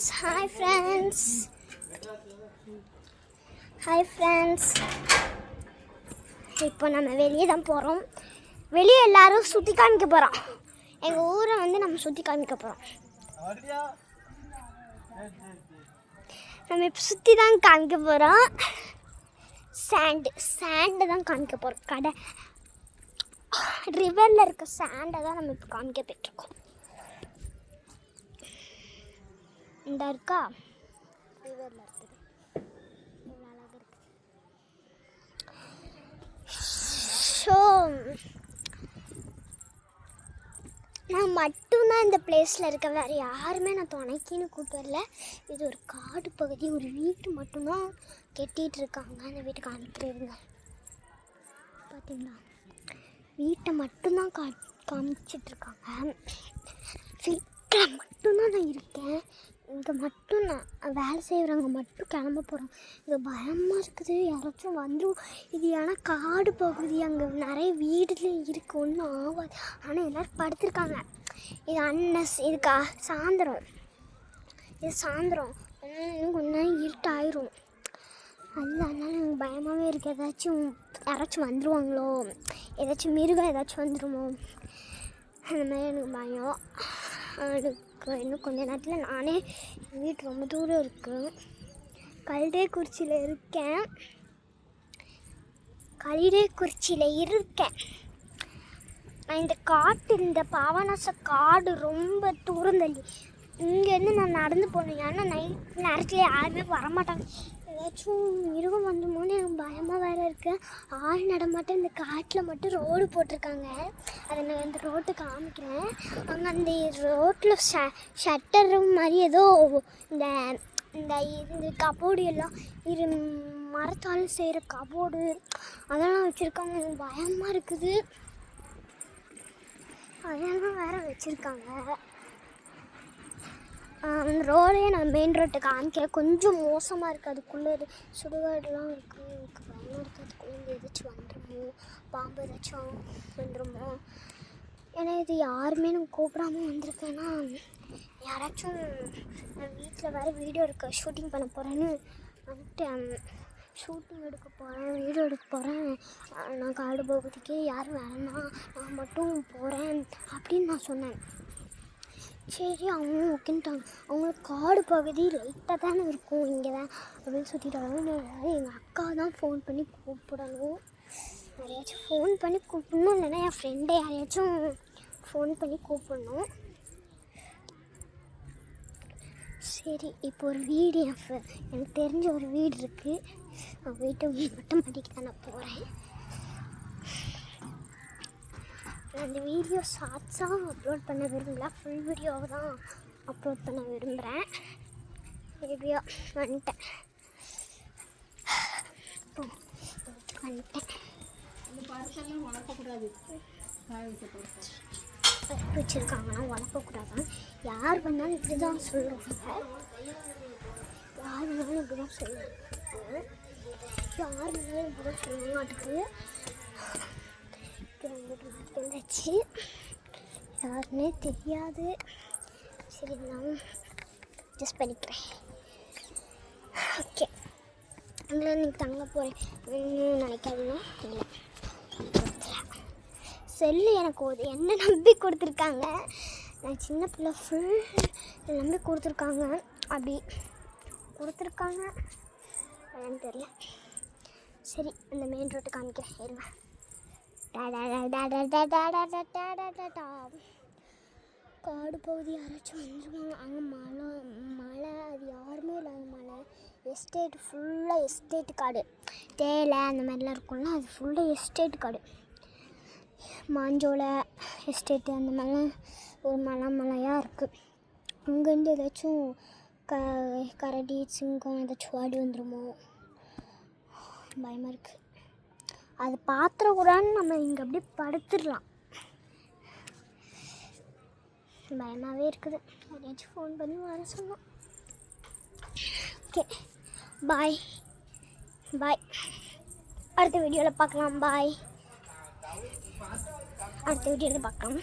Hi friends. Hi friends. இப்போ நம்ம வெளியே தான் போகிறோம். வெளியே எல்லாரும் சுற்றி காமிக்க போகிறோம். எங்கள் ஊரை வந்து நம்ம சுற்றி காமிக்க போகிறோம். நம்ம இப்போ சுற்றி தான் காமிக்க போகிறோம். சாண்டு தான் காமிக்க போகிறோம். கடை ரிவரில் இருக்க சாண்டை தான் நம்ம இப்போ காமிக்க போயிட்டுருக்கோம். இந்த இருக்கா ரிவரில் இருக்குது. இவ்வளோ அழகாக இருக்குது. ஸோ நான் மட்டும்தான் இந்த பிளேஸில் இருக்கேன். வேறு யாருமே நான் துணைக்கின்னு கூப்பிட்டு வரல. இது ஒரு காடு பகுதி. ஒரு வீட்டு மட்டும்தான் கட்டிகிட்டு இருக்காங்க. அந்த வீட்டை காமிக்கிறேங்க. பார்த்தீங்களா, வீட்டை மட்டும்தான் காமிச்சிட்ருக்காங்க. வீட்டில் மட்டும்தான் நான் இருக்கேன். இங்கே மட்டும் நான் வேலை செய்கிறவங்க மட்டும் கிளம்ப போகிறோம். இங்கே பயமாக இருக்குது. யாராச்சும் வந்துடும். இது ஏன்னா காடு பகுதி. அங்கே நிறைய வீடுலேயும் இருக்குது. ஒன்றும் ஆகாது. ஆனால் எல்லோரும் படுத்துருக்காங்க. இது இதுக்கா சாயந்தரம். இது சாயந்தரம் இன்னும் கொஞ்ச நேரம் இருட்டாயிரும். அதனால எனக்கு பயமாகவே இருக்குது. யாராச்சும் வந்துடுவாங்களோ, ஏதாச்சும் மிருகம் ஏதாச்சும் வந்துடுமோ, அந்த மாதிரி எனக்கு பயம். எனக்கு இன்னும் கொஞ்ச நேரத்தில் நானே எங்கள் வீட்டு ரொம்ப தூரம் இருக்குது. கல்டேக்குறிச்சியில் இருக்கேன். நான் இந்த பாபநாச காடு ரொம்ப தூரம் தள்ளி. இங்கேருந்து நான் நடந்து போனேன். ஏன்னா நைட் நேரத்தில் யாருமே வரமாட்டாங்க. ஏதாச்சும் மிருகம் வந்துமோன்னு எனக்கு பயமாக வேறு இருக்குது. ஆள் நடமாட்டேன். இந்த காட்டில் மட்டும் ரோடு போட்டிருக்காங்க. அதை நான் இந்த ரோட்டை காமிக்கிறேன். அங்கே அந்த ரோட்டில் ஷட்டரும் மாதிரி ஏதோ இந்த இந்த கபோர்டு எல்லாம் மரத்தால் செய்கிற கபோர்டு அதெல்லாம் வச்சுருக்காங்க. எனக்கு பயமாக இருக்குது. அதெல்லாம் வேறு வச்சுருக்காங்க. அந்த ரோடே நான் மெயின் ரோட்டை காமிக்கிறேன். கொஞ்சம் மோசமாக இருக்குது. அதுக்குள்ளே சுடுகாடுலாம் இருக்குது. எனக்கு பயமாக இருக்குது. அதுக்குள்ளே ஏதாச்சும் வந்துடுமோ, பாம்பு ஏதாச்சும் வந்துடுமோ. ஏன்னா இது யாருமே நான் கூப்பிடாமல் வந்திருக்கேன்னா, யாராச்சும் நான் வீட்டில் வேறு வீடியோ ஷூட்டிங் பண்ண போகிறேன்னு வந்துட்டேன். ஷூட்டிங் எடுக்க போகிறேன், வீடியோ எடுக்க போகிறேன். நான் காடு பகுதிக்கு யாரும் வேணாம், நான் மட்டும் போகிறேன் அப்படின்னு நான் சொன்னேன். சரி, அவங்களும் ஓகேன்ட்டாங்க. அவங்களுக்கு காடு பகுதி லைட்டாக தானே இருக்கும், இங்கே தான் அப்படின்னு சொல்லிட்டாங்க. எங்கள் அக்கா தான் ஃபோன் பண்ணி கூப்பிடணும். யாரையாச்சும் ஃபோன் பண்ணி கூப்பிடணும், இல்லைன்னா என் ஃப்ரெண்டை யாரையாச்சும் ஃபோன் பண்ணி கூப்பிடணும். சரி, இப்போ ஒரு வீடு எனக்கு தெரிஞ்ச ஒரு வீடு இருக்குது. வீட்டை மட்டும் மாட்டிக்கு தான் நான் போகிறேன். நான் இந்த வீடியோ ஷார்ட்ஸாக அப்லோட் பண்ண விரும்பல. ஃபுல் வீடியோவை தான் அப்லோட் பண்ண விரும்புகிறேன். வீடியோ வந்துட்டேன். வச்சுருக்காங்கன்னா வளர்க்கக்கூடாதான். யார் வேணாலும் இப்படி தான் சொல்லுவாங்க. யார் வேணாலும் இப்படி தான் சொல்லுவாங்க. அதுக்கு வந்துச்சு. யாருன்னே தெரியாது. சரி, நான் அட்ஜஸ்ட் பண்ணிக்கிறேன். ஓகே, அதில் நீங்கள் தங்க போகிறேன் இன்னும் நினைக்காதீங்க. இல்லை, செல்லு எனக்கு என்ன நம்பி கொடுத்துருக்காங்க. நான் சின்ன பிள்ளை ஃபுல் நம்பி கொடுத்துருக்காங்க. அப்படி கொடுத்துருக்காங்க என்னன்னு தெரியல. சரி, அந்த மெயின் ரோட்டு காமிக்கிறேன். இருங்க. காடு பகுதி யாராச்சும் வந்துடுவாங்க. அங்கே மலை அது யாருமே இல்லாத மலை. எஸ்டேட் ஃபுல்லாக எஸ்டேட் காடு. தேயிலை அந்த மாதிரிலாம் இருக்கும்ல, அது ஃபுல்லாக எஸ்டேட் காடு. மாஞ்சோலை எஸ்டேட்டு அந்த மாதிரிலாம் ஒரு மலையாக இருக்குது. அங்கேருந்து ஏதாச்சும் கரடி சிங்கம் ஏதாச்சும் வாடி வந்துடுமோ, பயமாக இருக்குது. அது பாத்திரக்கூடாதுன்னு நம்ம இங்கே அப்படியே படுத்துடலாம். பயமாகவே இருக்குது. யாரையாச்சும் ஃபோன் பண்ணி வர சொன்னோம். ஓகே, பாய். அடுத்த வீடியோவில் பார்க்கலாம். பாய். அடுத்த வீடியோவில் பார்க்கலாம்.